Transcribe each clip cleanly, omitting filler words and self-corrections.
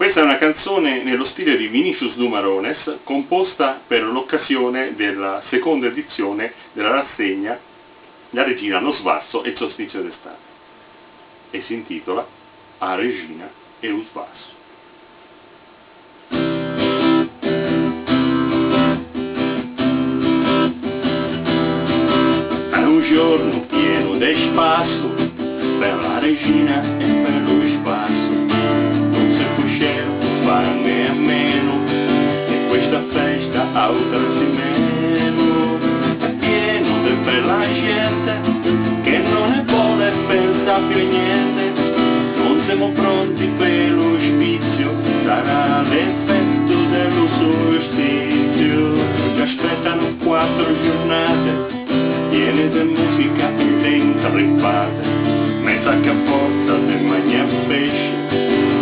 Questa è una canzone nello stile di Vinicius Dumarones, composta per l'occasione della seconda edizione della rassegna La Regina, lo Svasso e il Solstizio d'estate, e si intitola A Regina e lo Svasso. È un giorno pieno di spasso per la regina e per lo svasso, non si può farne a meno, e questa festa altra si meno, è pieno di bella gente che non ne vuole pensare più a niente, non siamo pronti per lo spizio, sarà l'effetto dello solstizio, ci aspettano 4 giornate piene di musica lenta ripate, mezza cappotta di magna pesce,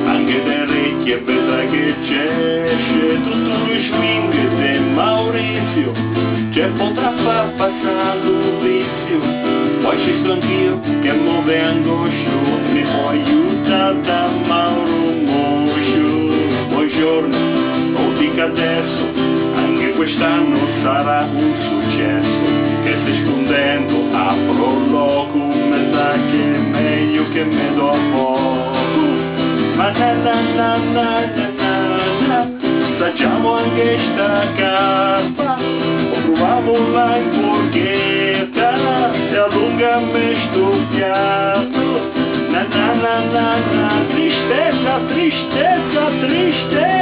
anche de orecchie vedrai che c'esce tutto lo swing di Maurizio, ce potrà far passare un vizio, poi ci sto anch'io che muove angoscio, mi può aiutare da Mauro Moscio. Buongiorno, lo dico adesso, anche quest'anno sarà un successo, che stai scondendo a prolocum, mi sa che è meglio che me do poco, ma na, assaggiamo anche sta carpa, o proviamola in forchetta, e allungami sto piatto, na, tristezza, tristezza, tristezza.